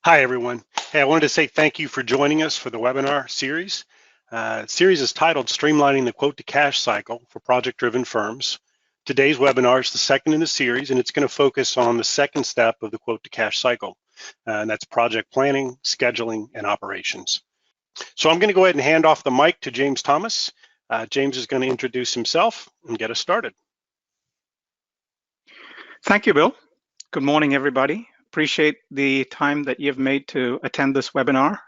Hi, everyone. Hey, I wanted to say thank you for joining us for the webinar series. Series is titled Streamlining the Quote to Cash Cycle for Project-Driven Firms. Today's webinar is the second in the series, and it's going to focus on the second step of the quote to cash cycle, and that's project planning, scheduling, and operations. So I'm going to go ahead and hand off the mic to James Thomas. James is going to introduce himself and get us started. Thank you, Bill. Good morning, everybody. Appreciate the time that you've made to attend this webinar.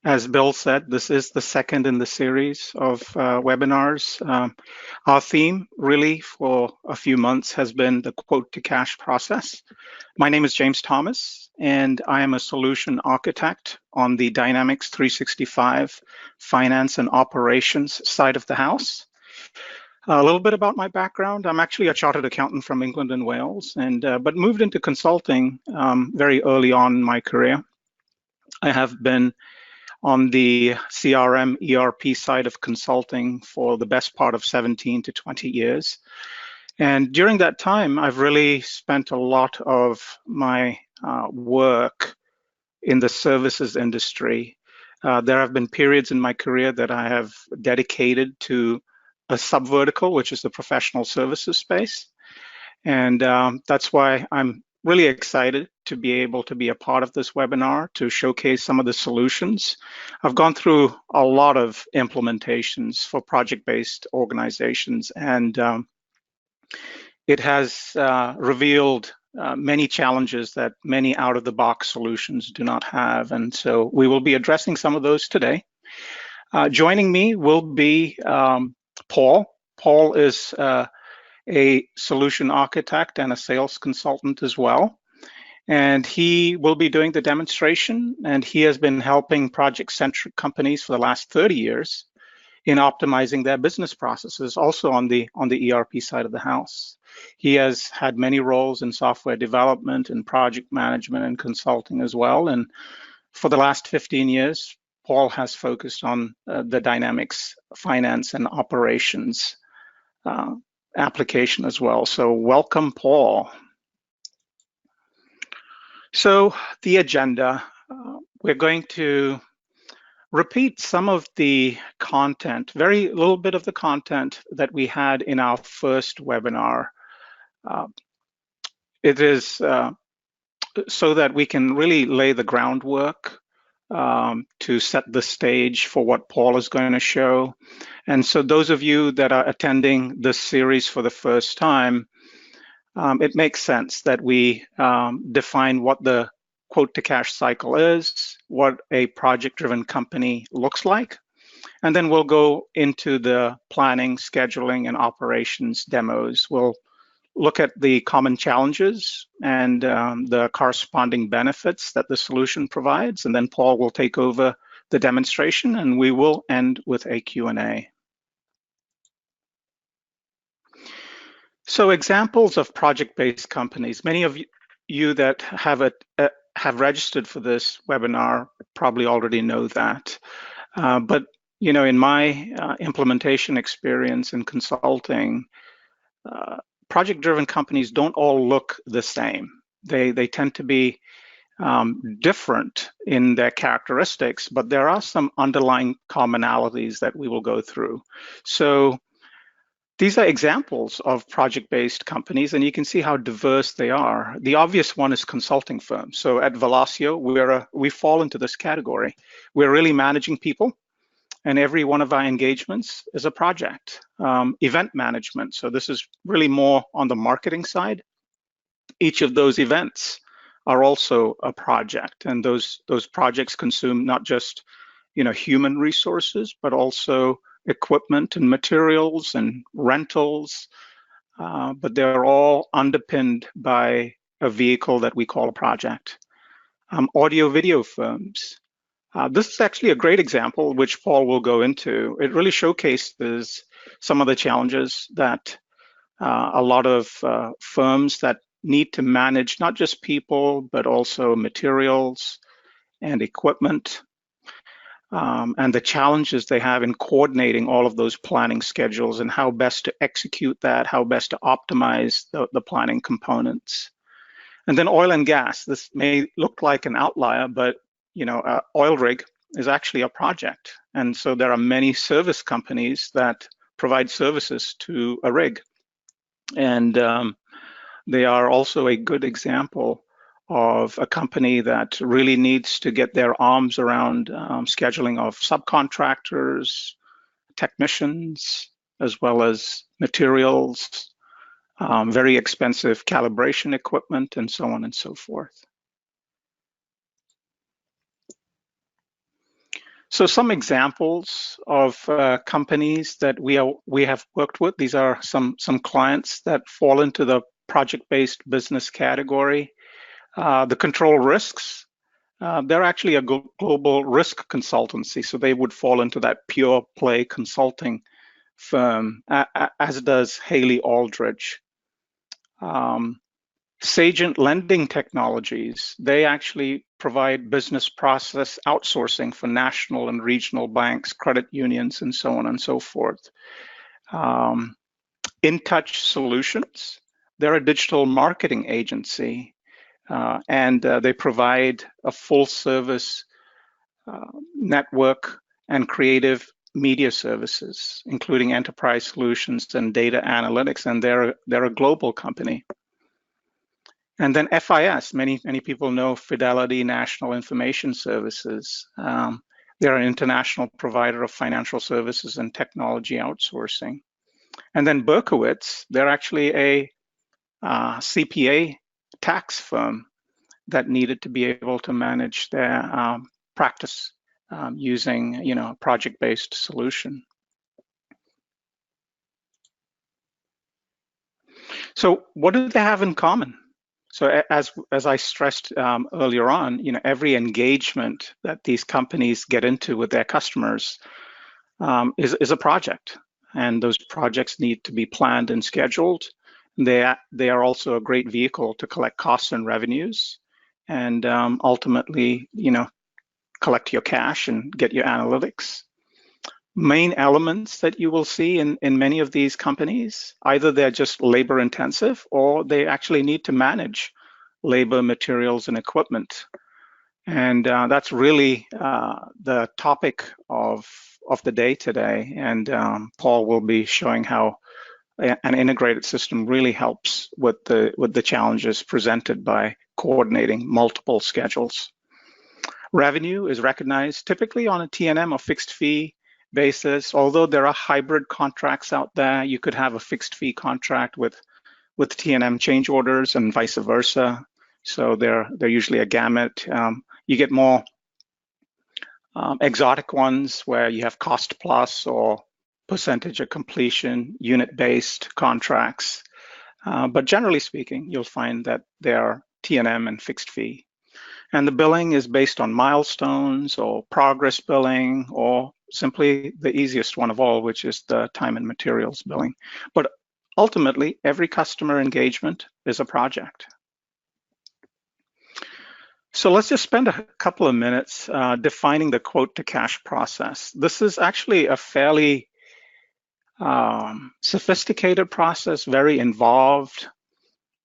As Bill said, this is the second in the series of webinars. Our theme really for a few months has been the quote to cash process. My name is James Thomas, and I am a solution architect on the Dynamics 365 finance and operations side of the house. A little bit about my background. I'm actually a chartered accountant from England and Wales, but moved into consulting very early on in my career. I have been on the CRM, ERP side of consulting for the best part of 17 to 20 years. And during that time, I've really spent a lot of my work in the services industry. There have been periods in my career that I have dedicated to a subvertical, which is the professional services space. And that's why I'm really excited to be able to be a part of this webinar to showcase some of the solutions. I've gone through a lot of implementations for project-based organizations, and it has revealed many challenges that many out-of-the-box solutions do not have. And so we will be addressing some of those today. Joining me will be Paul. Paul is a solution architect and a sales consultant as well. And he will be doing the demonstration, and he has been helping project-centric companies for the last 30 years in optimizing their business processes, also on the ERP side of the house. He has had many roles in software development and project management and consulting as well. And for the last 15 years, Paul has focused on the Dynamics finance and operations application as well. So welcome, Paul. So the agenda, we're going to repeat some of the content, very little bit of the content that we had in our first webinar. It is so that we can really lay the groundwork to set the stage for what Paul is going to show. And so those of you that are attending this series for the first time, it makes sense that we define what the quote to cash cycle is, what a project-driven company looks like, and then we'll go into the planning, scheduling, and operations demos. We'll look at the common challenges and the corresponding benefits that the solution provides, and then Paul will take over the demonstration, and we will end with a Q&A. So examples of project-based companies. Many of you that have registered for this webinar probably already know that. But you know, in my implementation experience in consulting, project-driven companies don't all look the same. They tend to be different in their characteristics, but there are some underlying commonalities that we will go through. So these are examples of project-based companies, and you can see how diverse they are. The obvious one is consulting firms. So at Velosio, we fall into this category. We're really managing people, and every one of our engagements is a project. Event management, so this is really more on the marketing side. Each of those events are also a project, and those projects consume not just human resources, but also equipment and materials and rentals, but they're all underpinned by a vehicle that we call a project. Audio video firms. This is actually a great example, which Paul will go into. It really showcases some of the challenges that a lot of firms that need to manage not just people, but also materials and equipment, and the challenges they have in coordinating all of those planning schedules and how best to execute that, how best to optimize the planning components. And then oil and gas. This may look like an outlier, but oil rig is actually a project. And so there are many service companies that provide services to a rig. And they are also a good example of a company that really needs to get their arms around scheduling of subcontractors, technicians, as well as materials, very expensive calibration equipment, and so on and so forth. So some examples of companies that we have worked with. These are some clients that fall into the project-based business category. The control risks, they're actually a global risk consultancy, so they would fall into that pure play consulting firm, as does Haley Aldridge. Sagent Lending Technologies, they actually provide business process outsourcing for national and regional banks, credit unions, and so on and so forth. InTouch Solutions, they're a digital marketing agency, and they provide a full service network and creative media services, including enterprise solutions and data analytics, and they're a global company. And then FIS, many people know Fidelity National Information Services. They're an international provider of financial services and technology outsourcing. And then Berkowitz, they're actually a CPA tax firm that needed to be able to manage their practice using a project-based solution. So what do they have in common? So as I stressed earlier on, every engagement that these companies get into with their customers is a project, and those projects need to be planned and scheduled. They are also a great vehicle to collect costs and revenues, and ultimately, collect your cash and get your analytics. Main elements that you will see in many of these companies, either they're just labor intensive or they actually need to manage labor, materials, and equipment. And that's really the topic of the day today. And Paul will be showing how an integrated system really helps with the challenges presented by coordinating multiple schedules. Revenue is recognized typically on a T&M or fixed fee basis. Although there are hybrid contracts out there, you could have a fixed fee contract with T&M change orders and vice versa. So they're usually a gamut. You get more exotic ones where you have cost plus or percentage of completion, unit-based contracts. But generally speaking, you'll find that they are T&M and fixed fee. And the billing is based on milestones or progress billing, or simply the easiest one of all, which is the time and materials billing. But ultimately, every customer engagement is a project. So let's just spend a couple of minutes defining the quote to cash process. This is actually a fairly sophisticated process, very involved.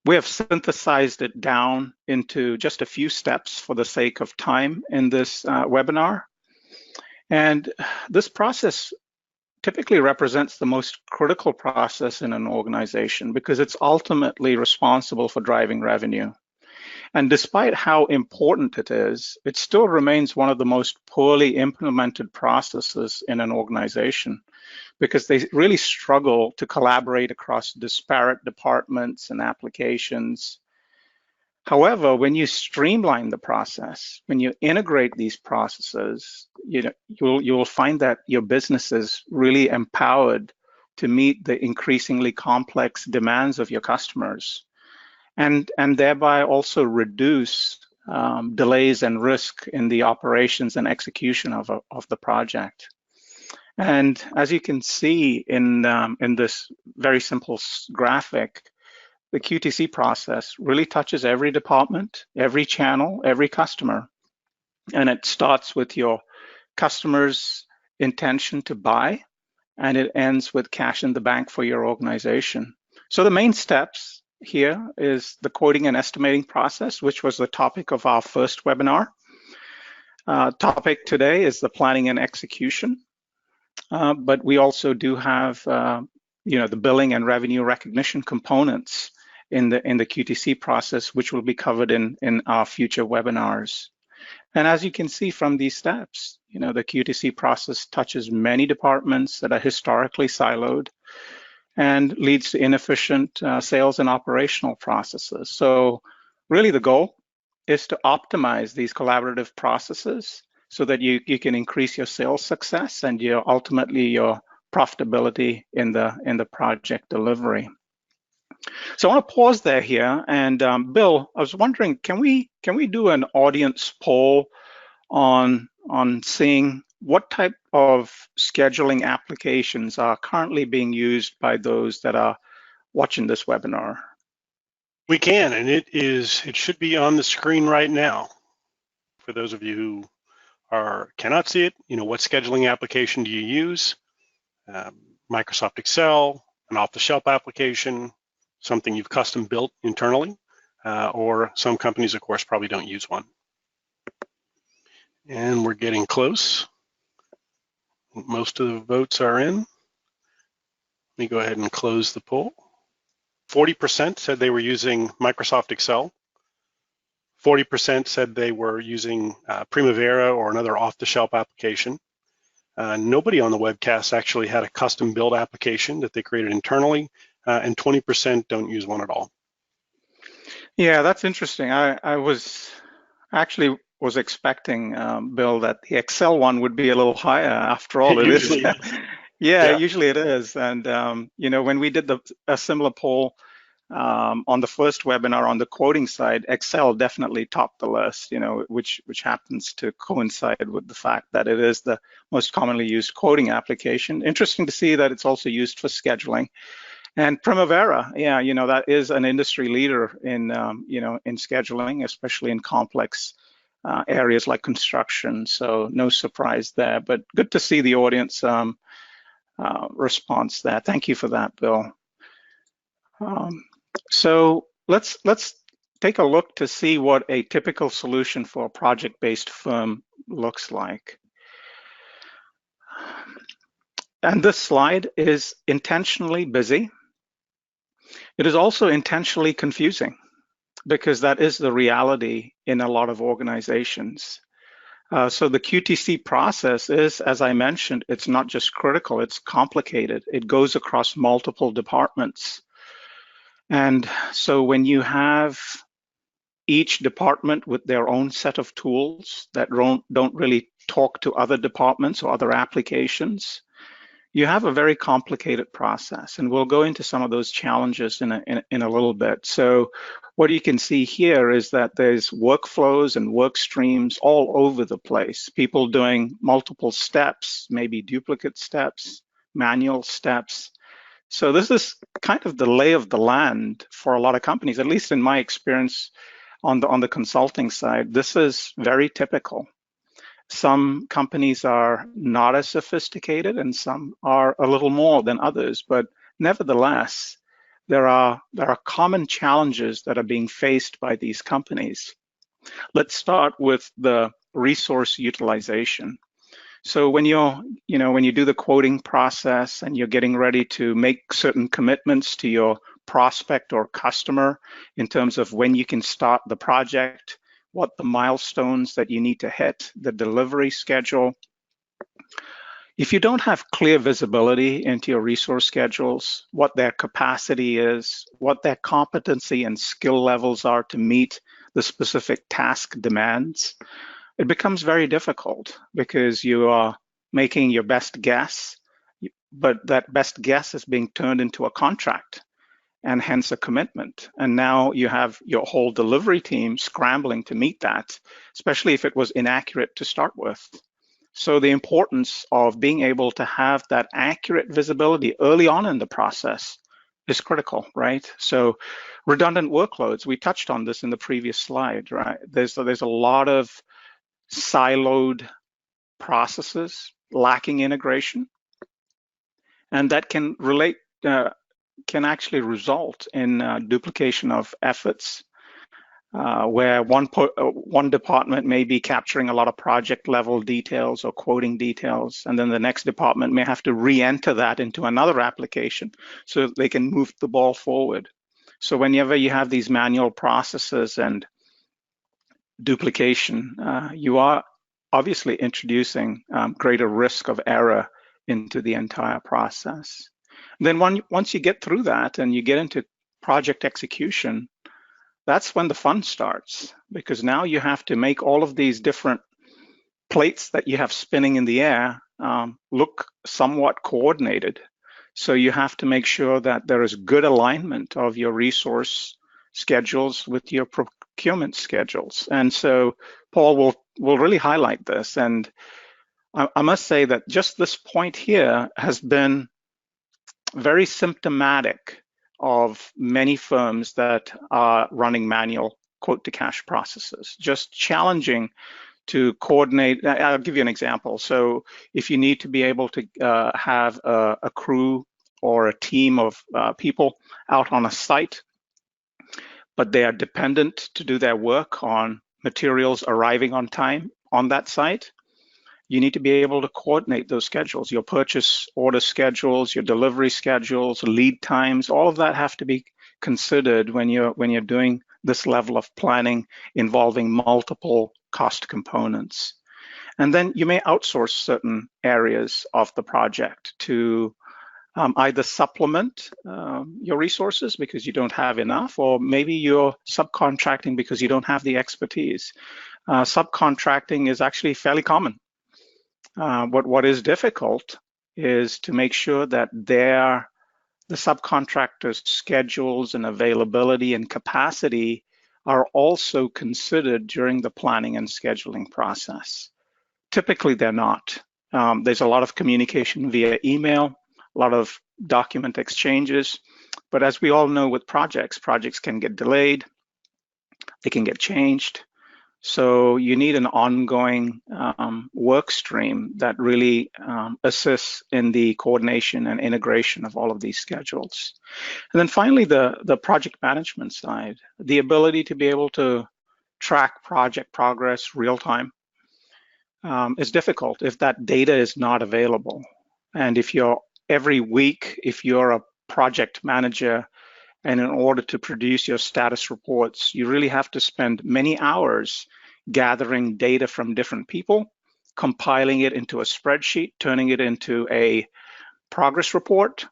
We have synthesized it down into just a few steps for the sake of time in this webinar. And this process typically represents the most critical process in an organization because it's ultimately responsible for driving revenue. And despite how important it is, it still remains one of the most poorly implemented processes in an organization because they really struggle to collaborate across disparate departments and applications. However, when you streamline the process, when you integrate these processes, you'll find that your business is really empowered to meet the increasingly complex demands of your customers, and thereby also reduce delays and risk in the operations and execution of the project. And as you can see in this very simple graphic, the QTC process really touches every department, every channel, every customer. And it starts with your customer's intention to buy, and it ends with cash in the bank for your organization. So the main steps here is the quoting and estimating process, which was the topic of our first webinar. Topic today is the planning and execution, but we also do have the billing and revenue recognition components in the QTC process, which will be covered in our future webinars. And as you can see from these steps, the QTC process touches many departments that are historically siloed and leads to inefficient sales and operational processes. So really the goal is to optimize these collaborative processes so that you can increase your sales success and ultimately your profitability in the project delivery. So I want to pause there here, and Bill, I was wondering, can we do an audience poll on seeing what type of scheduling applications are currently being used by those that are watching this webinar? We can, and it should be on the screen right now. For those of you who cannot see it, what scheduling application do you use? Microsoft Excel, an off-the-shelf application, something you've custom built internally, or some companies, of course, probably don't use one. And we're getting close. Most of the votes are in. Let me go ahead and close the poll. 40% said they were using Microsoft Excel. 40% said they were using Primavera or another off-the-shelf application. Nobody on the webcast actually had a custom build application that they created internally, and 20% don't use one at all. Yeah, that's interesting. I was expecting, Bill, that the Excel one would be a little higher. After all, it is. Yeah, usually it is. And when we did a similar poll on the first webinar on the quoting side, Excel definitely topped the list, which happens to coincide with the fact that it is the most commonly used quoting application. Interesting to see that it's also used for scheduling. And Primavera, yeah, that is an industry leader in in scheduling, especially in complex areas like construction. So no surprise there, but good to see the audience response there. Thank you for that, Bill. So let's take a look to see what a typical solution for a project-based firm looks like. And this slide is intentionally busy. It is also intentionally confusing because that is the reality in a lot of organizations. So the QTC process is, as I mentioned, it's not just critical, it's complicated. It goes across multiple departments. And so when you have each department with their own set of tools that don't really talk to other departments or other applications, you have a very complicated process. And we'll go into some of those challenges in a little bit. So what you can see here is that there's workflows and work streams all over the place. People doing multiple steps, maybe duplicate steps, manual steps. So this is kind of the lay of the land for a lot of companies, at least in my experience on the consulting side. This is very typical. Some companies are not as sophisticated and some are a little more than others, but nevertheless, there are common challenges that are being faced by these companies. Let's start with the resource utilization. So when you do the quoting process and you're getting ready to make certain commitments to your prospect or customer in terms of when you can start the project, what the milestones that you need to hit, the delivery schedule. If you don't have clear visibility into your resource schedules, what their capacity is, what their competency and skill levels are to meet the specific task demands, it becomes very difficult because you are making your best guess, but that best guess is being turned into a contract and hence a commitment. And now you have your whole delivery team scrambling to meet that, especially if it was inaccurate to start with. So the importance of being able to have that accurate visibility early on in the process is critical, right? So redundant workloads, we touched on this in the previous slide, right? There's a lot of siloed processes lacking integration, and that can relate can actually result in duplication of efforts, where one department may be capturing a lot of project level details or quoting details, and then the next department may have to re-enter that into another application so they can move the ball forward. So whenever you have these manual processes and duplication, you are obviously introducing greater risk of error into the entire process. And then once you get through that and you get into project execution, that's when the fun starts, because now you have to make all of these different plates that you have spinning in the air look somewhat coordinated. So you have to make sure that there is good alignment of your resource schedules with your procurement schedules. And so Paul will really highlight this. And I must say that just this point here has been very symptomatic of many firms that are running manual quote to cash processes, just challenging to coordinate. I'll give you an example. So if you need to be able to have a crew or a team of people out on a site, but they are dependent to do their work on materials arriving on time on that site, you need to be able to coordinate those schedules, your purchase order schedules, your delivery schedules, lead times, all of that have to be considered when you're doing this level of planning involving multiple cost components. And then you may outsource certain areas of the project to either supplement your resources because you don't have enough, or maybe you're subcontracting because you don't have the expertise. Subcontracting is actually fairly common. What is difficult is to make sure that the subcontractors' schedules and availability and capacity are also considered during the planning and scheduling process. Typically, they're not. There's a lot of communication via email, a lot of document exchanges, but as we all know with projects can get delayed, they can get changed. So you need an ongoing work stream that really assists in the coordination and integration of all of these schedules. And then finally, the project management side, the ability to be able to track project progress real time is difficult if that data is not available. And if every week, if you're a project manager, and in order to produce your status reports, you really have to spend many hours gathering data from different people, compiling it into a spreadsheet, turning it into a progress report.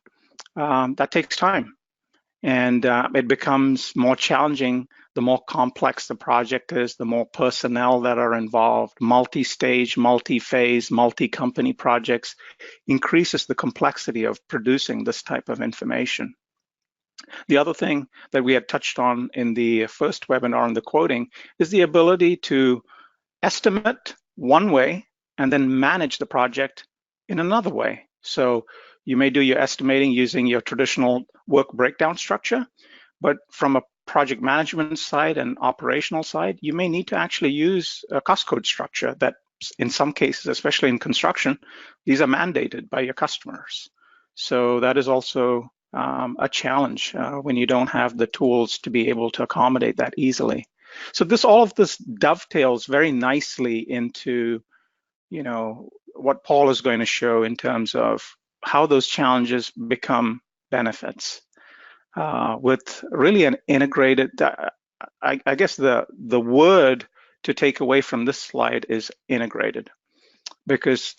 That takes time. And it becomes more challenging the more complex the project is, the more personnel that are involved. Multi-stage, multi-phase, multi-company projects increases the complexity of producing this type of information. The other thing that we had touched on in the first webinar on the quoting is the ability to estimate one way and then manage the project in another way. So you may do your estimating using your traditional work breakdown structure, but from a project management side and operational side, you may need to actually use a cost code structure that in some cases, especially in construction, these are mandated by your customers. So that is also a challenge when you don't have the tools to be able to accommodate that easily. So all of this dovetails very nicely into, what Paul is going to show in terms of how those challenges become benefits with really an integrated. I guess the word to take away from this slide is integrated, because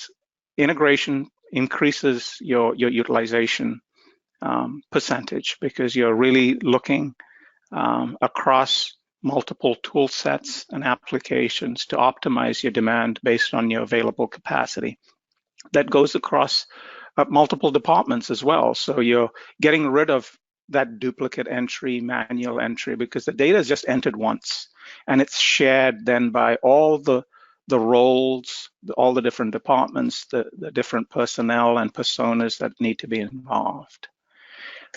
integration increases your utilization percentage, because you're really looking across multiple tool sets and applications to optimize your demand based on your available capacity. That goes across multiple departments as well. So you're getting rid of that duplicate entry, manual entry, because the data is just entered once and it's shared then by all the roles, all the different departments, the different personnel and personas that need to be involved.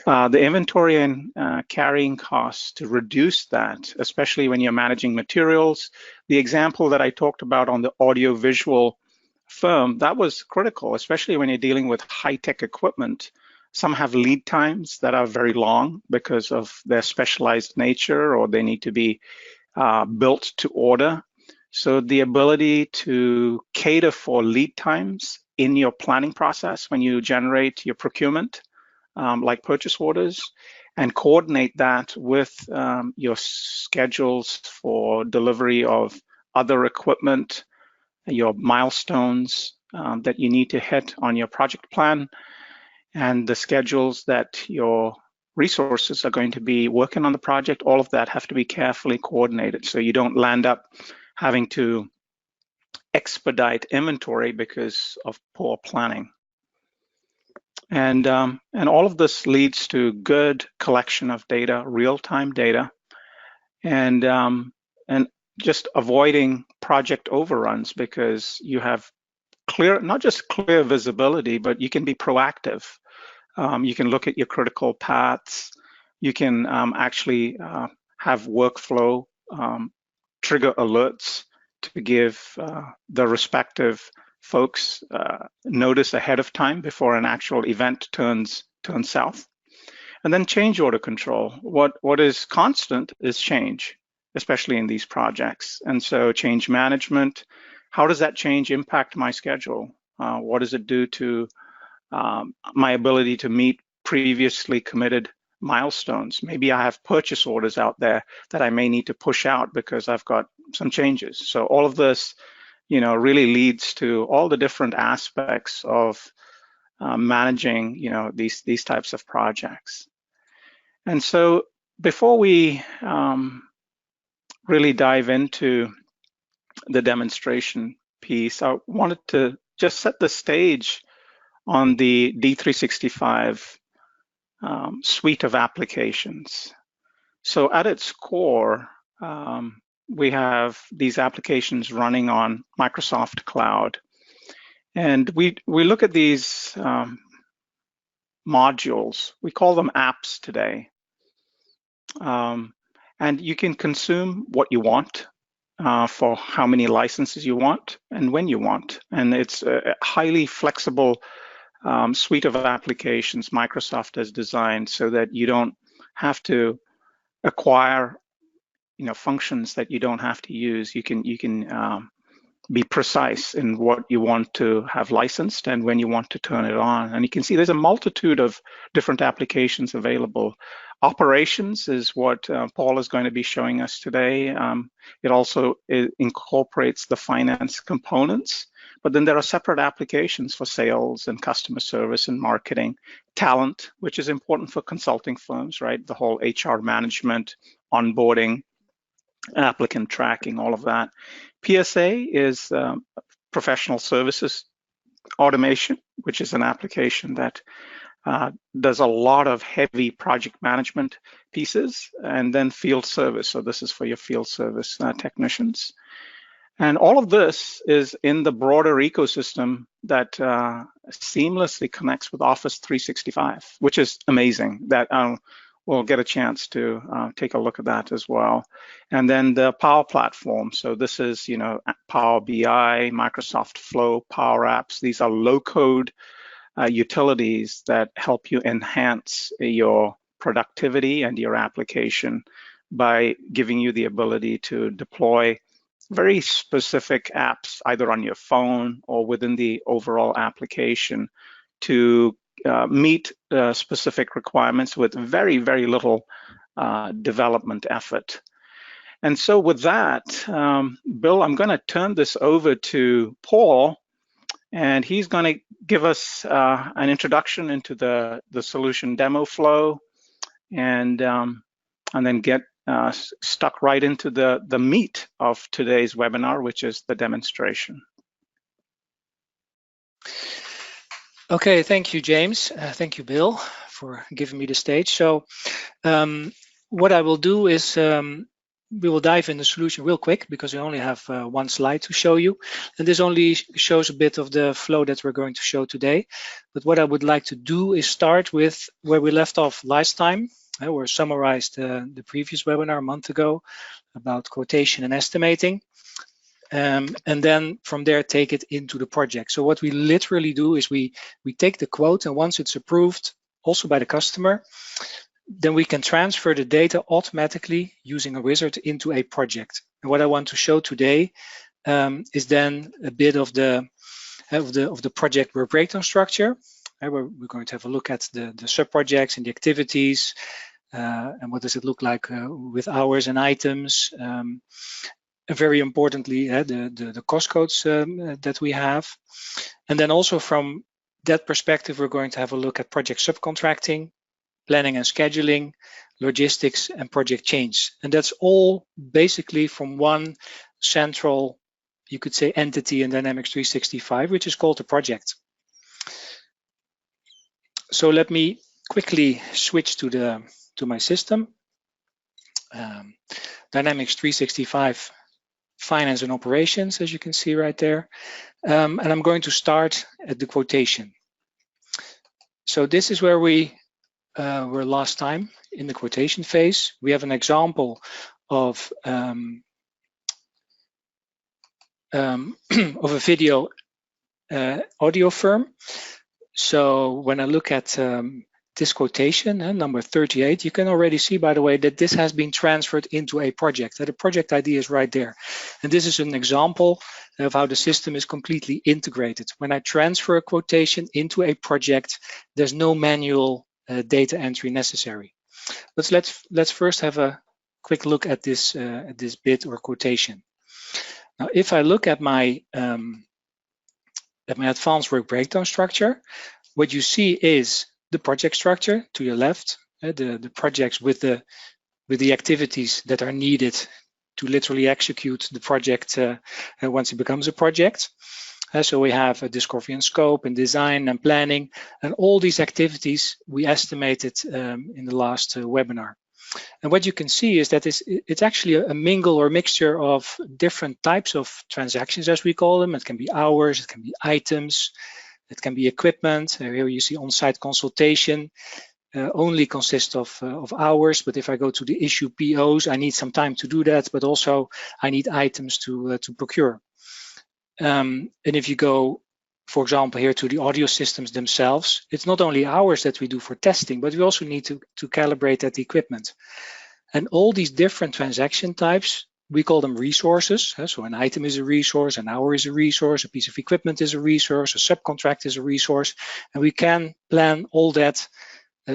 The inventory and carrying costs, to reduce that, especially when you're managing materials. The example that I talked about on the audio-visual firm, that was critical, especially when you're dealing with high-tech equipment. Some have lead times that are very long because of their specialized nature, or they need to be built to order. So the ability to cater for lead times in your planning process when you generate your procurement, like purchase orders, and coordinate that with your schedules for delivery of other equipment, your milestones that you need to hit on your project plan, and the schedules that your resources are going to be working on the project. All of that have to be carefully coordinated so you don't land up having to expedite inventory because of poor planning. And all of this leads to good collection of data, real-time data, and just avoiding project overruns, because you have clear, not just clear visibility, but you can be proactive. You can look at your critical paths. You can actually have workflow trigger alerts to give the respective folks notice ahead of time before an actual event turns south. And then change order control. What is constant is change, especially in these projects. And so change management, how does that change impact my schedule? What does it do to my ability to meet previously committed milestones? Maybe I have purchase orders out there that I may need to push out because I've got some changes. So all of this, really leads to all the different aspects of managing, these types of projects. And so before we really dive into the demonstration piece, I wanted to just set the stage on the D365 suite of applications. So at its core, we have these applications running on Microsoft Cloud. And we look at these modules, we call them apps today. And you can consume what you want for how many licenses you want and when you want. And it's a highly flexible suite of applications Microsoft has designed so that you don't have to acquire, functions that you don't have to use. You can be precise in what you want to have licensed and when you want to turn it on. And you can see there's a multitude of different applications available. Operations is what Paul is going to be showing us today. It also incorporates the finance components, but then there are separate applications for sales and customer service and marketing. Talent, which is important for consulting firms, right? The whole HR management, onboarding, applicant tracking, all of that. PSA is professional services automation, which is an application that does a lot of heavy project management pieces, and then field service. So this is for your field service technicians. And all of this is in the broader ecosystem that seamlessly connects with Office 365, which is amazing. That we'll get a chance to take a look at that as well. And then the Power Platform. So this is, Power BI, Microsoft Flow, Power Apps. These are low-code utilities that help you enhance your productivity and your application by giving you the ability to deploy very specific apps, either on your phone or within the overall application, to meet specific requirements with very, very little development effort. And so with that, Bill, I'm going to turn this over to Paul, and he's going to give us an introduction into the solution demo flow, and then get stuck right into the meat of today's webinar, which is the demonstration. Okay, thank you, James. Thank you, Bill, for giving me the stage. So what I will do is we will dive in the solution real quick because we only have one slide to show you. And this only shows a bit of the flow that we're going to show today. But what I would like to do is start with where we left off last time. We summarized the previous webinar a month ago about quotation and estimating. And then from there, take it into the project. So what we literally do is we take the quote, and once it's approved, also by the customer, then we can transfer the data automatically using a wizard into a project. And what I want to show today is then a bit of the project work breakdown structure. We're going to have a look at the sub-projects and the activities, and what does it look like with hours and items. And very importantly, the cost codes that we have. And then also from that perspective, we're going to have a look at project subcontracting, planning and scheduling, logistics, and project change. And that's all basically from one central, you could say, entity in Dynamics 365, which is called the project. So let me quickly switch to my system. Dynamics 365 Finance and Operations, as you can see right there. And I'm going to start at the quotation. So this is where we were last time in the quotation phase. We have an example of a video audio firm. So when I look at this quotation, number 38, you can already see, by the way, that this has been transferred into a project. The project ID is right there. And this is an example of how the system is completely integrated. When I transfer a quotation into a project, there's no manual data entry necessary. But let's first have a quick look at this bit or quotation. Now, if I look at my advanced work breakdown structure, what you see is the project structure to your left, the projects with the activities that are needed to literally execute the project once it becomes a project. So we have a discovery and scope and design and planning, and all these activities we estimated in the last webinar. And what you can see is that it's actually a mingle or mixture of different types of transactions, as we call them. It can be hours, it can be items, it can be equipment. Here you see on-site consultation only consists of hours, but if I go to the issue POs, I need some time to do that, but also I need items to procure. And if you go, for example, here to the audio systems themselves, it's not only hours that we do for testing, but we also need to calibrate that equipment. And all these different transaction types, we call them resources. So an item is a resource, an hour is a resource, a piece of equipment is a resource, a subcontract is a resource, and we can plan all that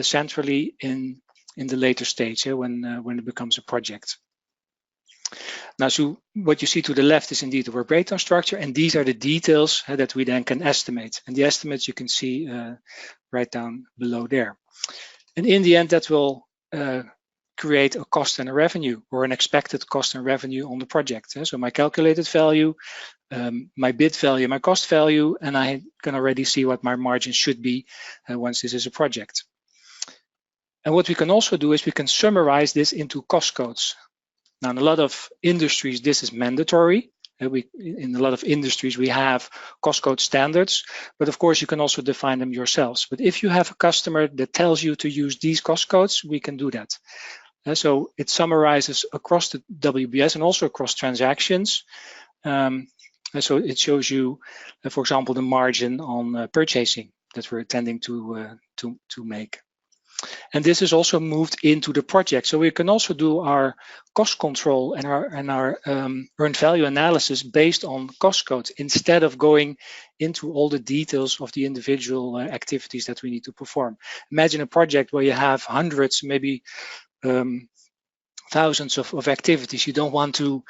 centrally in the later stage when it becomes a project. Now, so what you see to the left is indeed the work breakdown structure, and these are the details that we then can estimate. And the estimates you can see right down below there. And in the end, that will create a cost and a revenue, or an expected cost and revenue on the project. So my calculated value, my bid value, my cost value, and I can already see what my margin should be once this is a project. And what we can also do is we can summarize this into cost codes. Now, in a lot of industries, this is mandatory. In a lot of industries, we have cost code standards, but of course, you can also define them yourselves. But if you have a customer that tells you to use these cost codes, we can do that. So it summarizes across the WBS and also across transactions. So it shows you, for example, the margin on purchasing that we're intending to make. And this is also moved into the project. So we can also do our cost control and our earned value analysis based on cost codes instead of going into all the details of the individual activities that we need to perform. Imagine a project where you have hundreds, maybe thousands of activities. You don't want to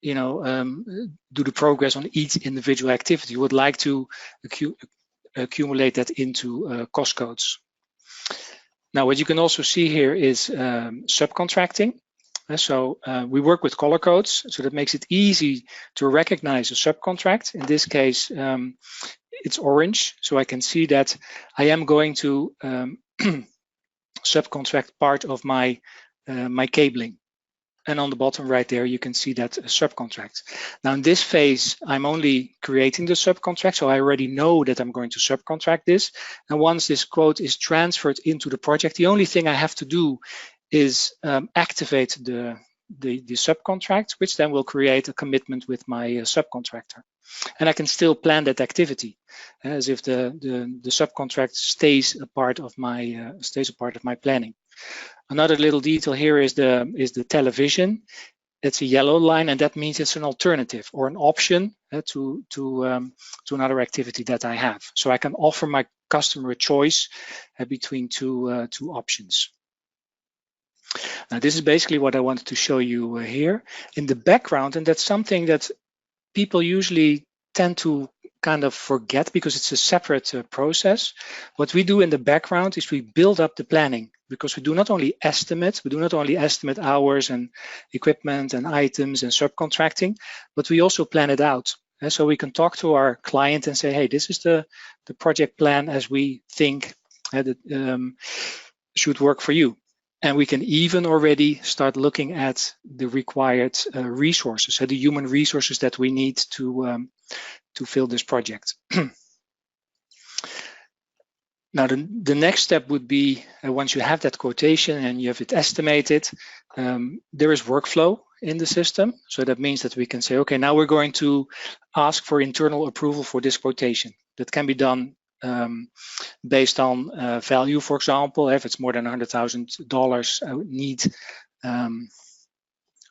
do the progress on each individual activity. You would like to accumulate that into cost codes. Now, what you can also see here is subcontracting. So we work with color codes, so that makes it easy to recognize a subcontract. In this case, it's orange, so I can see that I am going to subcontract part of my cabling. And on the bottom right there, you can see that subcontract. Now in this phase, I'm only creating the subcontract, so I already know that I'm going to subcontract this. And once this quote is transferred into the project, the only thing I have to do is activate the the subcontract, which then will create a commitment with my subcontractor. And I can still plan that activity as if the subcontract stays a part of my planning. Another little detail here is the television. It's a yellow line, and that means it's an alternative or an option to another activity that I have. So I can offer my customer a choice between two options. Now, this is basically what I wanted to show you here in the background, and that's something that people usually tend to kind of forget because it's a separate process. What we do in the background is we build up the planning, because we do not only estimate hours and equipment and items and subcontracting, but we also plan it out. And so we can talk to our client and say, hey, this is the project plan as we think that should work for you. And we can even already start looking at the required resources, so the human resources that we need to fill this project. Now, the next step would be once you have that quotation and you have it estimated, there is workflow in the system. So that means that we can say, okay, now we're going to ask for internal approval for this quotation. That can be done based on value, for example. If it's more than $100,000, I would need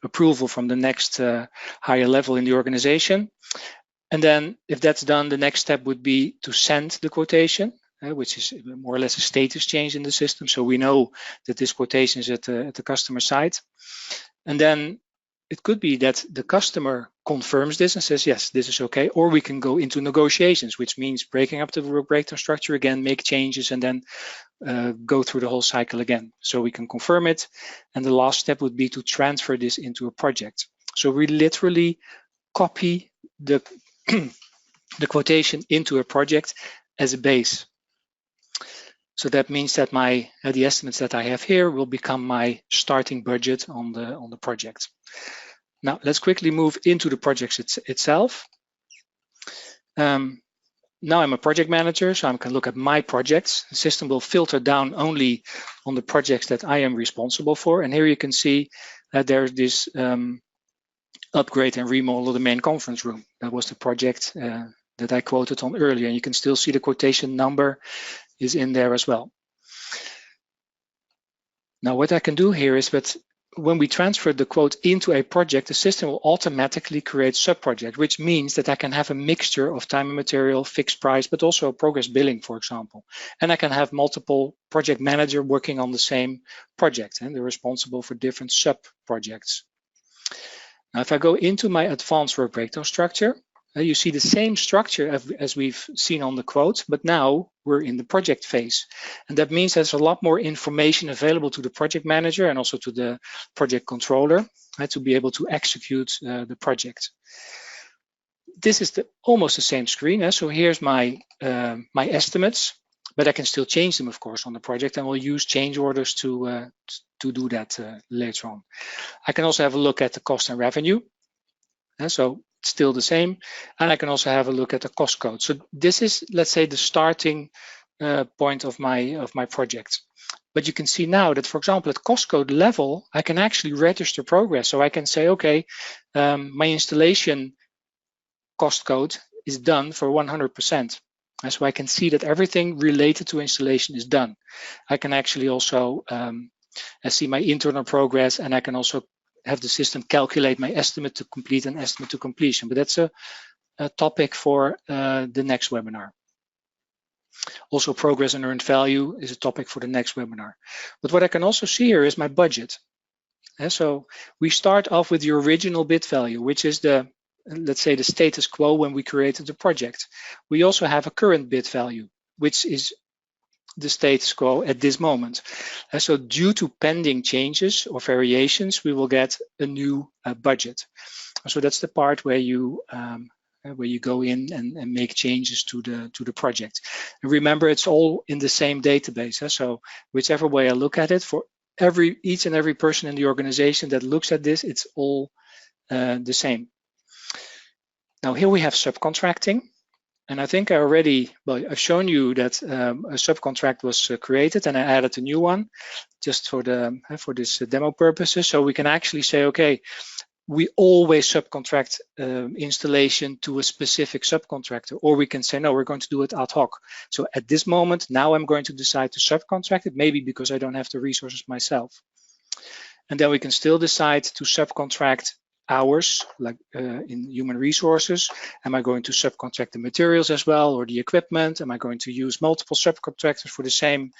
approval from the next higher level in the organization. And then if that's done, the next step would be to send the quotation, which is more or less a status change in the system. So we know that this quotation is at the customer site. And then it could be that the customer confirms this and says, yes, this is okay. Or we can go into negotiations, which means breaking up the work breakdown structure again, make changes, and then go through the whole cycle again. So we can confirm it. And the last step would be to transfer this into a project. So we literally copy the quotation into a project as a base. So that means that the estimates that I have here will become my starting budget on the project. Now let's quickly move into the project itself. Now I'm a project manager, so I can look at my projects. The system will filter down only on the projects that I am responsible for. And here you can see that there's this upgrade and remodel of the main conference room. That was the project that I quoted on earlier. And you can still see the quotation number is in there as well. Now what I can do here is that when we transfer the quote into a project, the system will automatically create sub-project, which means that I can have a mixture of time and material, fixed price, but also progress billing, for example. And I can have multiple project manager working on the same project, and they're responsible for different sub-projects. Now, if I go into my advanced work breakdown structure, you see the same structure as we've seen on the quote, but now we're in the project phase. And that means there's a lot more information available to the project manager and also to the project controller to be able to execute the project. This is almost the same screen. So here's my estimates, but I can still change them, of course, on the project, and we'll use change orders to do that later on. I can also have a look at the cost and revenue. So it's still the same. And I can also have a look at the cost code. So this is, let's say, the starting point of my project. But you can see now that, for example, at cost code level, I can actually register progress. So I can say, okay, my installation cost code is done for 100%. And so I can see that everything related to installation is done. I can actually also see my internal progress, and I can also have the system calculate my estimate to complete and estimate to completion. But that's a topic for the next webinar. Also, progress and earned value is a topic for the next webinar. But what I can also see here is my budget. And so we start off with the original bid value, which is let's say the status quo when we created the project. We also have a current bid value, which is the status quo at this moment. And so due to pending changes or variations, we will get a new budget. So that's the part where you go in and make changes to the project. And remember, it's all in the same database. So whichever way I look at it, for each and every person in the organization that looks at this, it's all the same. Now here we have subcontracting. And I think I already, well, I've shown you that a subcontract was created, and I added a new one just for this demo purposes. So we can actually say, okay, we always subcontract installation to a specific subcontractor, or we can say, no, we're going to do it ad hoc. So at this moment, now I'm going to decide to subcontract it, maybe because I don't have the resources myself. And then we can still decide to subcontract hours, like in human resources. Am I going to subcontract the materials as well, or the equipment? Am I going to use multiple subcontractors for the same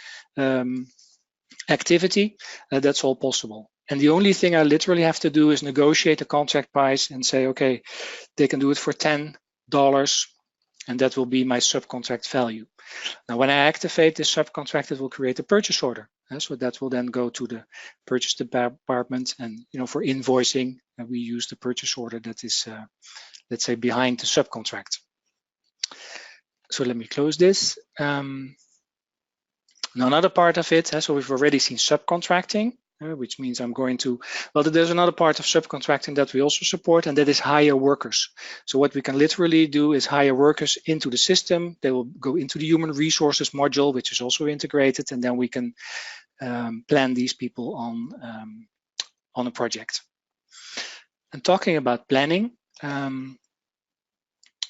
activity? That's all possible. And the only thing I literally have to do is negotiate a contract price and say, okay, they can do it for $10, and that will be my subcontract value. Now, when I activate this subcontract, it will create a purchase order. So that will then go to the purchase department, and for invoicing, we use the purchase order that is, let's say, behind the subcontract. So let me close this. Now, another part of it, so we've already seen subcontracting, which means I'm going to, well, there's another part of subcontracting that we also support, and that is hire workers. So what we can literally do is hire workers into the system. They will go into the human resources module, which is also integrated, and then we can plan these people on a project. And talking about planning,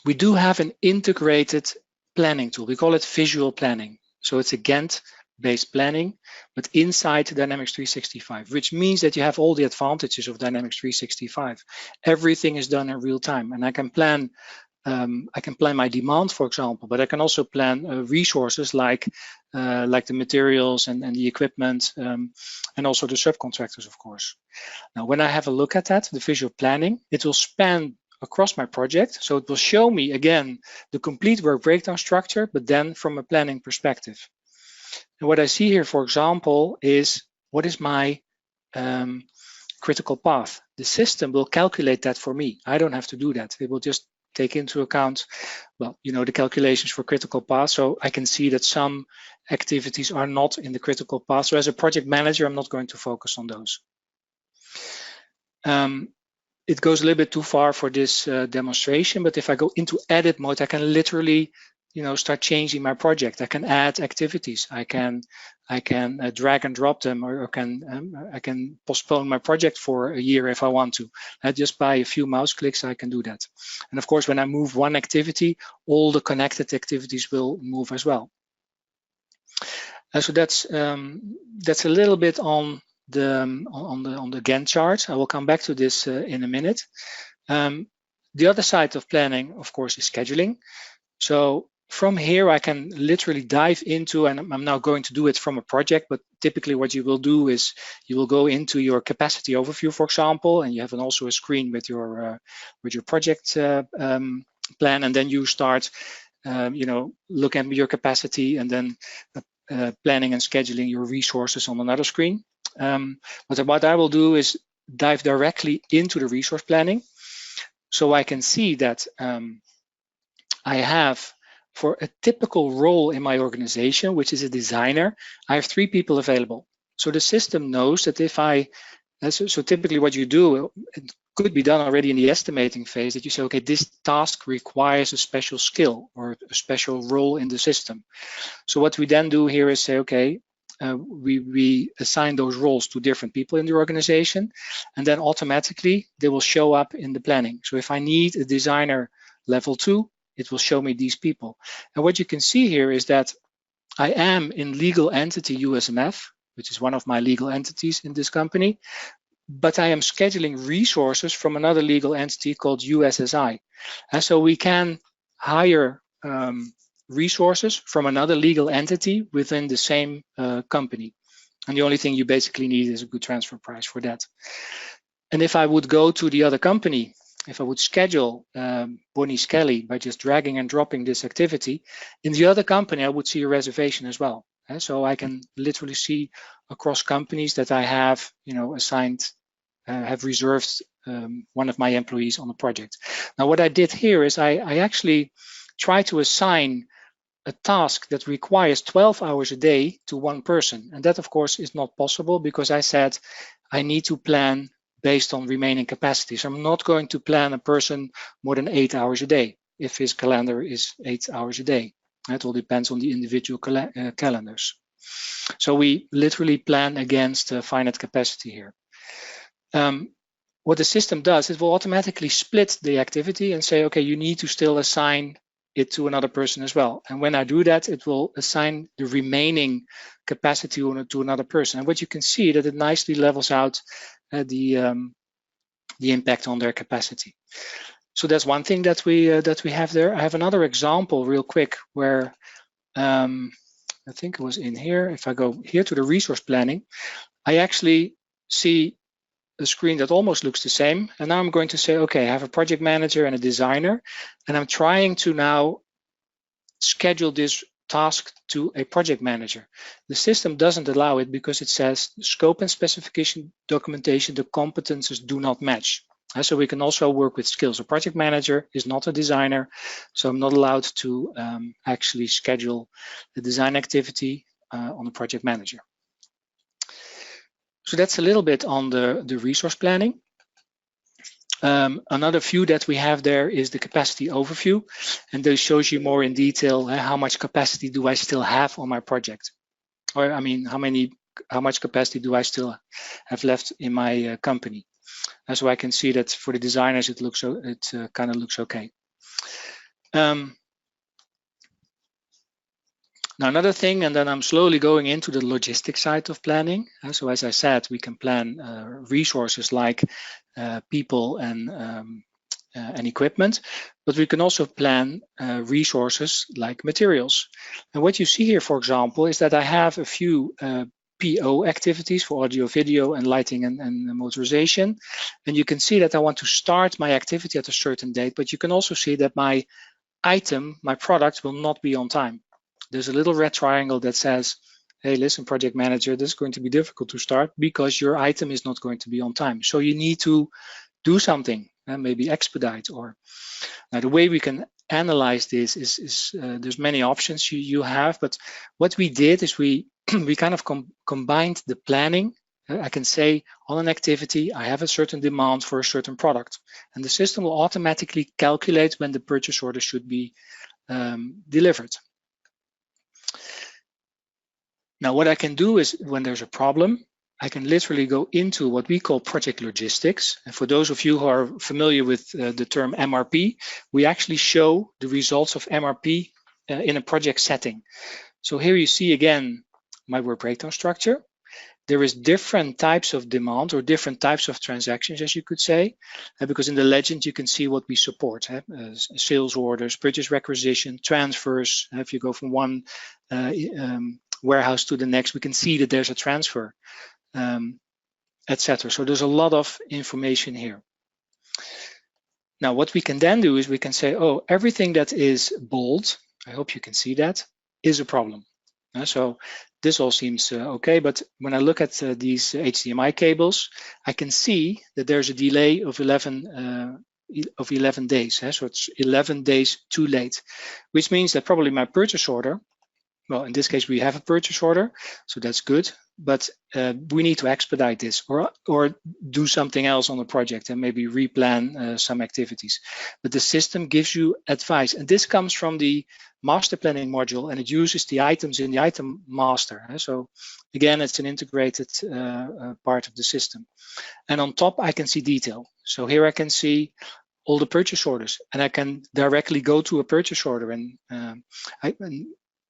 we do have an integrated planning tool. We call it visual planning. So it's a Gantt-based planning, but inside Dynamics 365, which means that you have all the advantages of Dynamics 365. Everything is done in real time, and I can plan my demand, for example, but I can also plan resources like the materials and the equipment, and also the subcontractors, of course. Now, when I have a look at that, the visual planning, it will span across my project. So it will show me again the complete work breakdown structure, but then from a planning perspective. And what I see here, for example, is what is my critical path. The system will calculate that for me. I don't have to do that. It will just take into account, well, the calculations for critical path. So I can see that some activities are not in the critical path. So as a project manager, I'm not going to focus on those. It goes a little bit too far for this demonstration, but if I go into edit mode, I can literally, start changing my project. I can add activities. I can drag and drop them, or I can postpone my project for a year if I want to. Just by a few mouse clicks, I can do that. And of course, when I move one activity, all the connected activities will move as well. So that's a little bit on the Gantt chart. I will come back to this in a minute. The other side of planning, of course, is scheduling. So from here, I can literally dive into, and I'm now going to do it from a project, but typically what you will do is you will go into your capacity overview, for example, and you have also a screen with your project plan, and then you start, looking at your capacity, and then planning and scheduling your resources on another screen. But what I will do is dive directly into the resource planning, so I can see that I have, for a typical role in my organization, which is a designer, I have 3 people available. So the system knows that if so typically what you do, it could be done already in the estimating phase, that you say, okay, this task requires a special skill or a special role in the system. So what we then do here is say, okay, we assign those roles to different people in the organization, and then automatically they will show up in the planning. So if I need a designer level 2, it will show me these people. And what you can see here is that I am in legal entity USMF, which is one of my legal entities in this company, but I am scheduling resources from another legal entity called USSI. And so we can hire resources from another legal entity within the same company. And the only thing you basically need is a good transfer price for that. And if I would go to the other company, if I would schedule Bonnie Skelly by just dragging and dropping this activity, in the other company, I would see a reservation as well. So I can literally see across companies that I have, assigned, have reserved one of my employees on the project. Now, what I did here is I actually try to assign a task that requires 12 hours a day to one person. And that, of course, is not possible because I said I need to plan based on remaining capacity. So I'm not going to plan a person more than 8 hours a day. if his calendar is 8 hours a day. It all depends on the individual calendars. So we literally plan against finite capacity here. What the system does, it will automatically split the activity and say, okay, you need to still assign it to another person as well. And when I do that, it will assign the remaining capacity to another person. And what you can see that it nicely levels out the impact on their capacity. So that's one thing that we have there. I have another example real quick where I think it was in here. If I go here to the resource planning, I actually see a screen that almost looks the same. And now I'm going to say, okay, I have a project manager and a designer, and I'm trying to now schedule this task to a project manager. The system doesn't allow it because it says scope and specification documentation, the competences do not match. So we can also work with skills. A project manager is not a designer, so I'm not allowed to actually schedule the design activity on the project manager. So that's a little bit on the resource planning. Another view that we have there is the capacity overview, and this shows you more in detail how much capacity do I still have on my project, or I mean how much capacity do I still have left in my company. So I can see that for the designers it kind of looks okay. Now another thing, and then I'm slowly going into the logistics side of planning. So as I said, we can plan resources like people and equipment, but we can also plan resources like materials. And what you see here, for example, is that I have a few PO activities for audio, video, and lighting and motorization. And you can see that I want to start my activity at a certain date, but you can also see that my item, my product, will not be on time. There's a little red triangle that says, hey, listen, project manager, this is going to be difficult to start because your item is not going to be on time. So you need to do something, and maybe expedite. Or now the way we can analyze this is there's many options you have, but what we did is we kind of combined the planning. I can say on an activity, I have a certain demand for a certain product, and the system will automatically calculate when the purchase order should be delivered. Now, what I can do is when there's a problem, I can literally go into what we call project logistics. And for those of you who are familiar with the term MRP, we actually show the results of MRP in a project setting. So here you see again my work breakdown structure. There is different types of demand or different types of transactions, as you could say, because in the legend you can see what we support: sales orders, purchase requisition, transfers. If you go from one warehouse to the next, we can see that there's a transfer, etc. So there's a lot of information here. Now, what we can then do is we can say, oh, everything that is bold, I hope you can see that, is a problem. So this all seems okay, but when I look at these HDMI cables, I can see that there's a delay of 11 days. So it's 11 days too late, which means that probably my purchase order, well, in this case, we have a purchase order, so that's good, but we need to expedite this or do something else on the project and maybe replan some activities. But the system gives you advice, and this comes from the master planning module, and it uses the items in the item master. So again, it's an integrated part of the system. And on top, I can see detail. So here I can see all the purchase orders, and I can directly go to a purchase order, and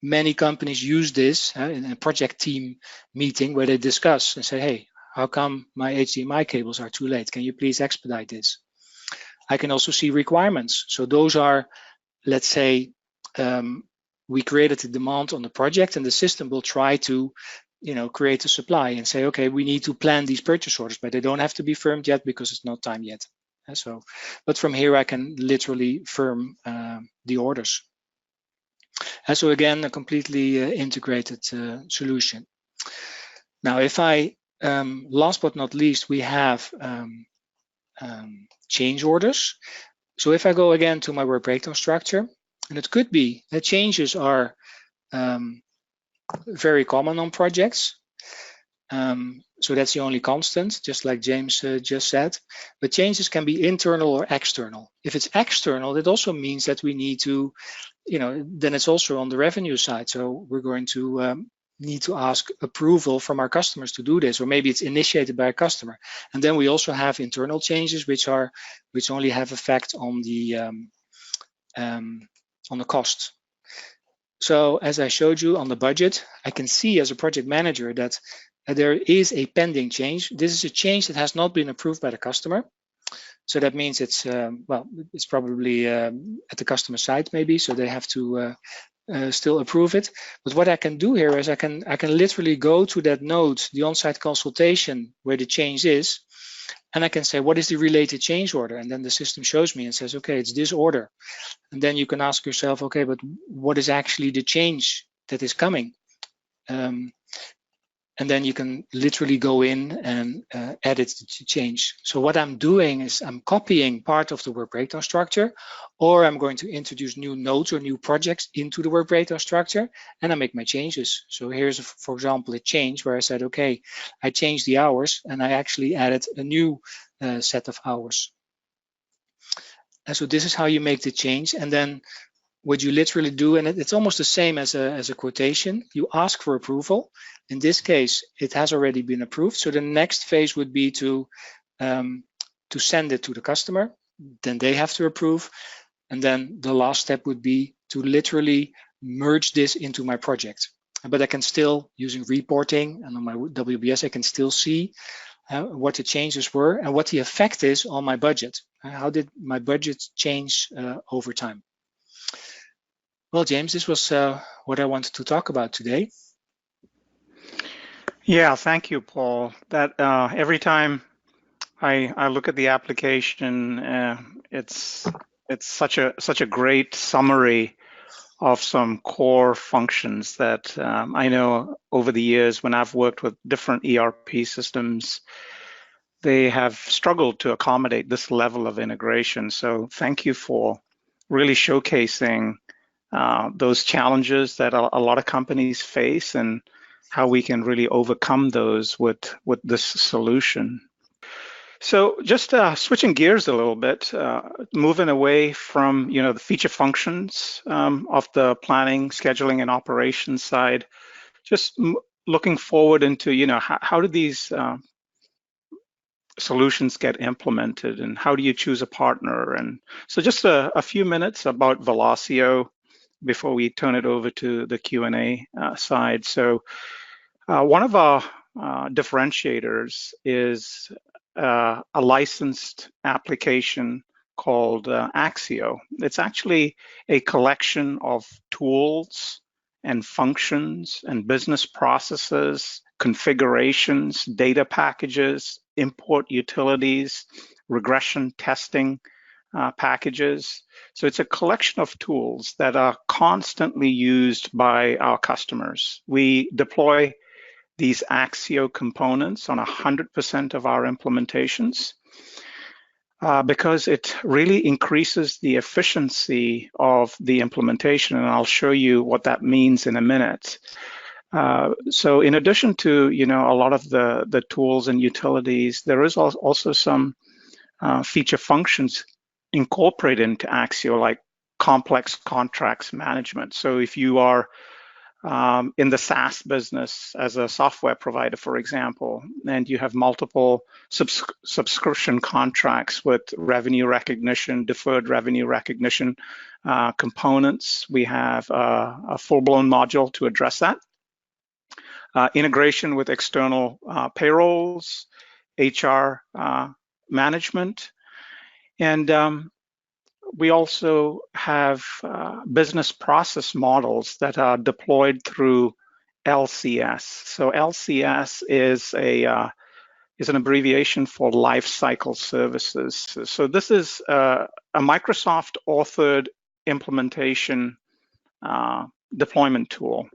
many companies use this in a project team meeting where they discuss and say, hey, how come my HDMI cables are too late? Can you please expedite this? I can also see requirements. So those are, let's say, we created a demand on the project, and the system will try to create a supply and say, okay, we need to plan these purchase orders, but they don't have to be firmed yet because it's not time yet. So, but from here I can literally firm the orders. And so again, a completely integrated solution. Now, if I, last but not least, we have change orders. So if I go again to my work breakdown structure, and it could be that changes are very common on projects. So that's the only constant, just like James just said. But changes can be internal or external. If it's external, it also means that we need to, then it's also on the revenue side. So we're going to need to ask approval from our customers to do this, or maybe it's initiated by a customer. And then we also have internal changes, which only have effect on the cost. So as I showed you on the budget, I can see as a project manager that there is a pending change. This is a change that has not been approved by the customer. So that means it's, it's probably at the customer side maybe, so they have to still approve it. But what I can do here is I can literally go to that node, the on-site consultation where the change is, and I can say, what is the related change order? And then the system shows me and says, okay, it's this order. And then you can ask yourself, okay, but what is actually the change that is coming? And then you can literally go in and edit the change. So what I'm doing is I'm copying part of the work breakdown structure, or I'm going to introduce new nodes or new projects into the work breakdown structure, and I make my changes. So here's, for example, a change where I said, okay, I changed the hours, and I actually added a new set of hours. And so this is how you make the change. And then what you literally do, and it's almost the same as a quotation, you ask for approval. In this case, it has already been approved. So the next phase would be to send it to the customer. Then they have to approve. And then the last step would be to literally merge this into my project. But I can still, using reporting and on my WBS, I can still see what the changes were and what the effect is on my budget. How did my budget change over time? Well, James, this was what I wanted to talk about today. Yeah, thank you, Paul. That every time I look at the application, it's such a great summary of some core functions that I know over the years when I've worked with different ERP systems, they have struggled to accommodate this level of integration. So thank you for really showcasing those challenges that a lot of companies face and how we can really overcome those with this solution. So just switching gears a little bit, moving away from the feature functions of the planning, scheduling, and operations side, just looking forward into how do these solutions get implemented and how do you choose a partner? And so just a few minutes about Velosio before we turn it over to the Q&A side. So one of our differentiators is a licensed application called Axio. It's actually a collection of tools and functions and business processes, configurations, data packages, import utilities, regression testing packages. So it's a collection of tools that are constantly used by our customers. We deploy these Axio components on 100% of our implementations because it really increases the efficiency of the implementation, and I'll show you what that means in a minute. So in addition to a lot of the tools and utilities, there is also some feature functions incorporated into Axio, like complex contracts management. So if you are in the SaaS business as a software provider, for example, and you have multiple subscription contracts with revenue recognition, deferred revenue recognition components, we have a full-blown module to address that. Integration with external payrolls, HR management, and we also have business process models that are deployed through LCS. So LCS is an abbreviation for Life Cycle Services. So this is a Microsoft authored implementation deployment tool.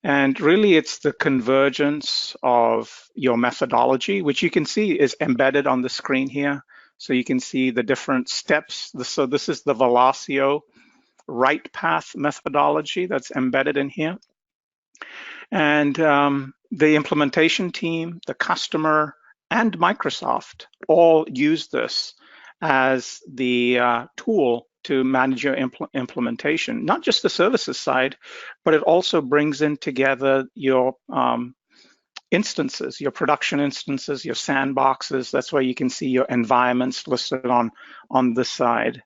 And really, it's the convergence of your methodology, which you can see is embedded on the screen here. So you can see the different steps. So this is the Velosio right path methodology that's embedded in here. And The implementation team, the customer, and Microsoft all use this as the tool to manage your implementation, not just the services side, but it also brings in together your instances, your production instances, your sandboxes. That's where you can see your environments listed on this side.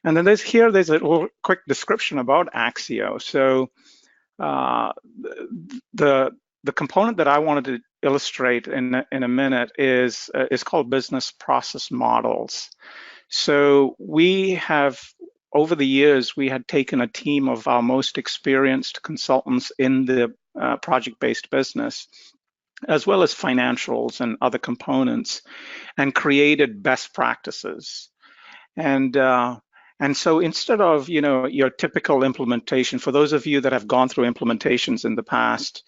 And then there's a little quick description about Axio. So the component that I wanted to illustrate in a minute is called business process models. So we have, over the years, we had taken a team of our most experienced consultants in the project-based business, as well as financials and other components, and created best practices. And so instead of your typical implementation, for those of you that have gone through implementations in the past,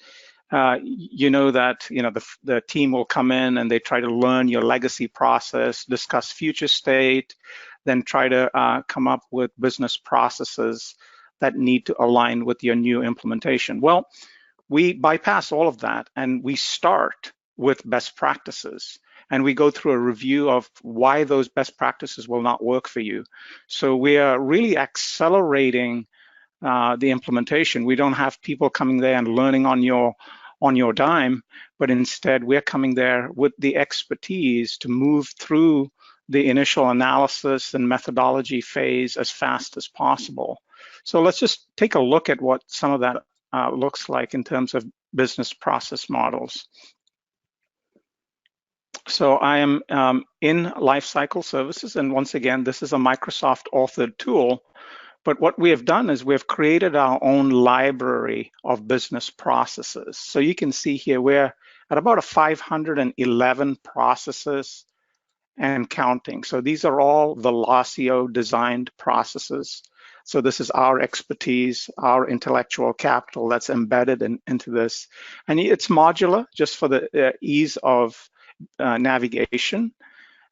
you know that the team will come in and they try to learn your legacy process, discuss future state, then try to come up with business processes that need to align with your new implementation. Well, we bypass all of that and we start with best practices. And we go through a review of why those best practices will not work for you. So we are really accelerating the implementation. We don't have people coming there and learning on your dime, but instead we're coming there with the expertise to move through the initial analysis and methodology phase as fast as possible. So let's just take a look at what some of that looks like in terms of business process models. So I am in Lifecycle Services, and once again, this is a Microsoft authored tool. But what we have done is we've created our own library of business processes. So you can see here we're at about 511 processes and counting. So these are all Velosio designed processes. So this is our expertise, our intellectual capital that's embedded into this. And it's modular just for the ease of navigation.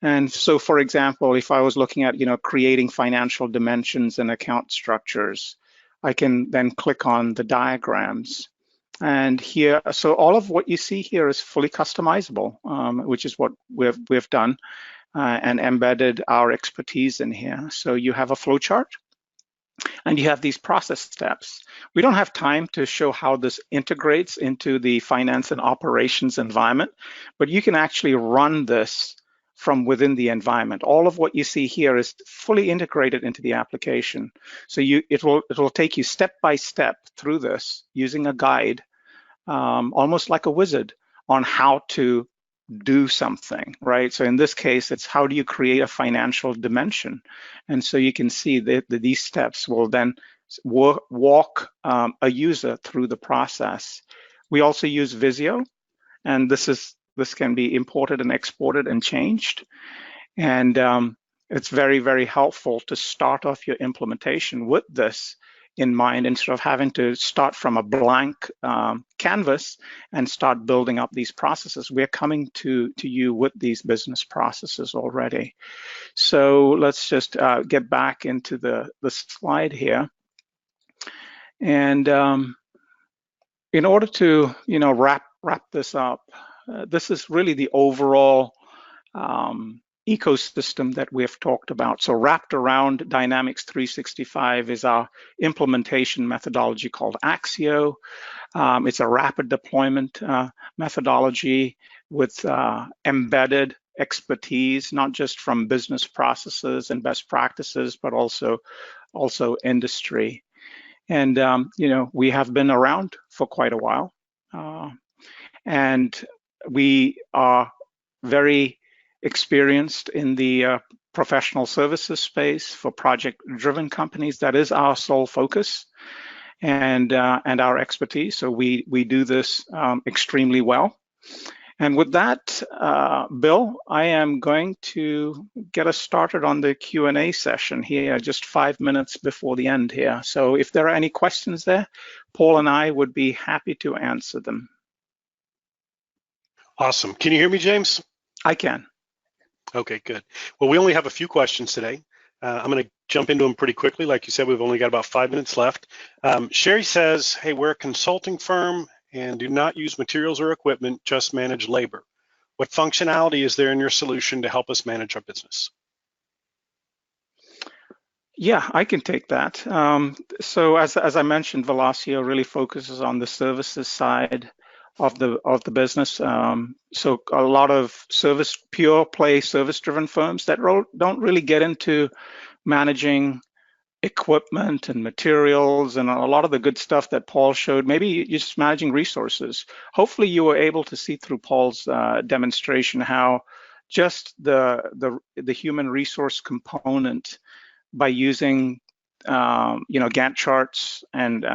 And so, for example, if I was looking at creating financial dimensions and account structures, I can then click on the diagrams. And here, so all of what you see here is fully customizable, which is what we've done and embedded our expertise in here. So you have a flowchart and you have these process steps. We don't have time to show how this integrates into the finance and operations environment, but you can actually run this from within the environment. All of what you see here is fully integrated into the application. So it will take you step by step through this using a guide, almost like a wizard, on how to do something, right? So in this case, it's how do you create a financial dimension? And so you can see that these steps will then walk a user through the process. We also use Visio, and this can be imported and exported and changed. And it's very, very helpful to start off your implementation with this in mind instead of having to start from a blank canvas and start building up these processes. We're coming to you with these business processes already. So let's just get back into the slide here. And in order to wrap this up, this is really the overall ecosystem that we've talked about. So wrapped around Dynamics 365 is our implementation methodology called Axio. It's a rapid deployment methodology with embedded expertise, not just from business processes and best practices, but also industry. And we have been around for quite a while, and we are very experienced in the professional services space for project-driven companies. That is our sole focus and our expertise. So we do this extremely well. And with that, Bill, I am going to get us started on the Q&A session here, just 5 minutes before the end here. So if there are any questions there, Paul and I would be happy to answer them. Awesome. Can you hear me, James? I can. Okay, good. Well, we only have a few questions today. I'm going to jump into them pretty quickly. Like you said, we've only got about 5 minutes left. Sherry says, hey, we're a consulting firm and do not use materials or equipment, just manage labor. What functionality is there in your solution to help us manage our business? Yeah, I can take that. So as I mentioned, Velosio really focuses on the services side of the business. So a lot of pure play service-driven firms that don't really get into managing equipment and materials and a lot of the good stuff that Paul showed. Maybe you're just managing resources. Hopefully you were able to see through Paul's demonstration how just the human resource component, by using Gantt charts and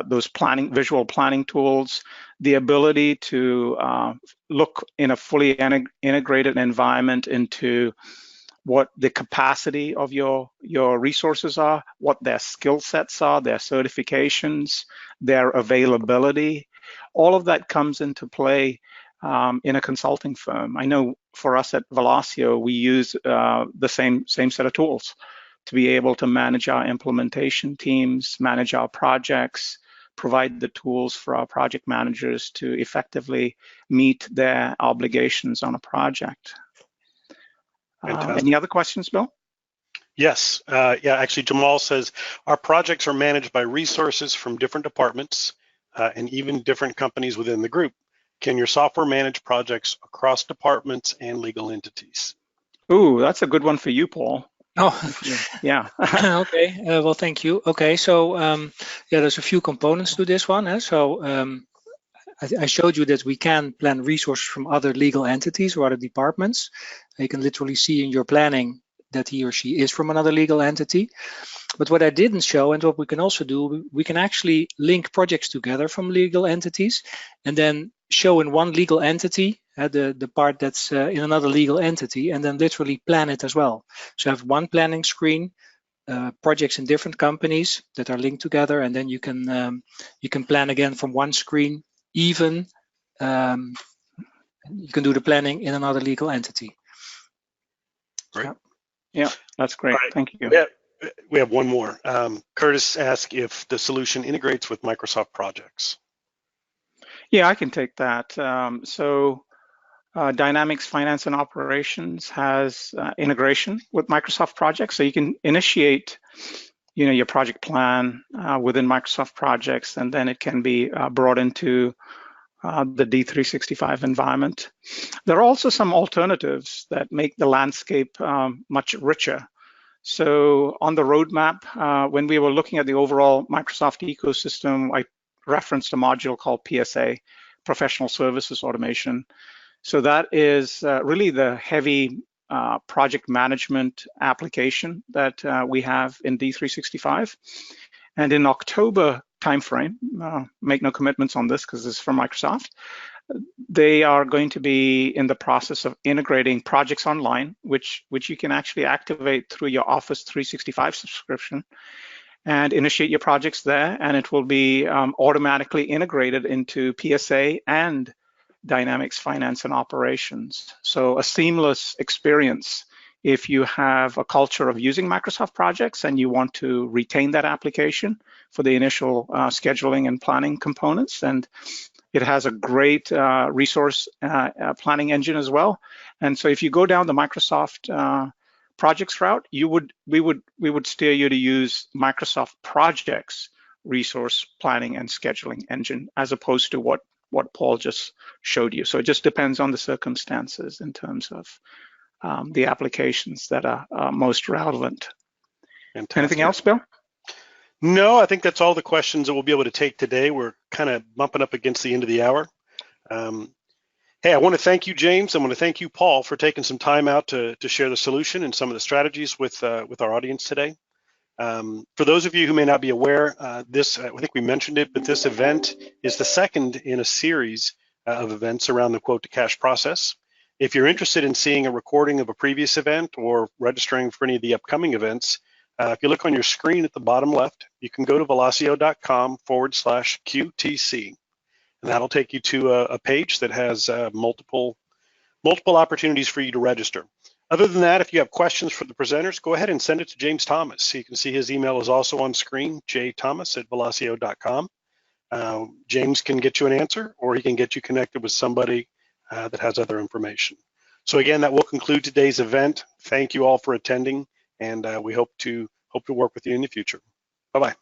those visual planning tools, the ability to look in a fully integrated environment into what the capacity of your resources are, what their skill sets are, their certifications, their availability. All of that comes into play in a consulting firm. I know for us at Velosio, we use the same set of tools to be able to manage our implementation teams, manage our projects, provide the tools for our project managers to effectively meet their obligations on a project. Any other questions, Bill? Yes. Yeah, actually, Jamal says, our projects are managed by resources from different departments and even different companies within the group. Can your software manage projects across departments and legal entities? Ooh, that's a good one for you, Paul. Oh, yeah. Okay. Well, thank you. Okay, so yeah, there's a few components to this one. So I showed you that we can plan resources from other legal entities or other departments. You can literally see in your planning that he or she is from another legal entity. But what I didn't show, and what we can also do, we can actually link projects together from legal entities and then show in one legal entity the part that's in another legal entity, and then literally plan it as well. So I have one planning screen, projects in different companies that are linked together, and then you can plan again from one screen. Even you can do the planning in another legal entity. Great. Yeah, that's great. Right. Thank you. Yeah, we have one more. Curtis asked if the solution integrates with Microsoft projects. Yeah, I can take that. Dynamics Finance and Operations has integration with Microsoft projects, so you can initiate your project plan within Microsoft projects, and then it can be brought into the D365 environment. There are also some alternatives that make the landscape much richer. So on the roadmap, when we were looking at the overall Microsoft ecosystem, I referenced a module called PSA, Professional Services Automation. So that is really the heavy project management application that we have in D365. And in October timeframe, make no commitments on this because this is from Microsoft, they are going to be in the process of integrating projects online, which you can actually activate through your Office 365 subscription and initiate your projects there, and it will be automatically integrated into PSA and Dynamics Finance and Operations. So a seamless experience if you have a culture of using Microsoft projects and you want to retain that application for the initial scheduling and planning components. And it has a great resource planning engine as well. And so if you go down the Microsoft projects route, we would steer you to use Microsoft projects resource planning and scheduling engine as opposed to what Paul just showed you. So it just depends on the circumstances in terms of the applications that are most relevant. Fantastic. Anything else, Bill? No, I think that's all the questions that we'll be able to take today. We're kind of bumping up against the end of the hour. Hey, I want to thank you, James. I want to thank you, Paul, for taking some time out to share the solution and some of the strategies with our audience today. For those of you who may not be aware, I think we mentioned it, but this event is the second in a series of events around the quote to cash process. If you're interested in seeing a recording of a previous event or registering for any of the upcoming events, if you look on your screen at the bottom left, you can go to velosio.com/QTC, and that'll take you to a page that has multiple opportunities for you to register. Other than that, if you have questions for the presenters, go ahead and send it to James Thomas. You can see his email is also on screen, jthomas@velosio.com. James can get you an answer, or he can get you connected with somebody that has other information. So again, that will conclude today's event. Thank you all for attending, and we hope to work with you in the future. Bye-bye.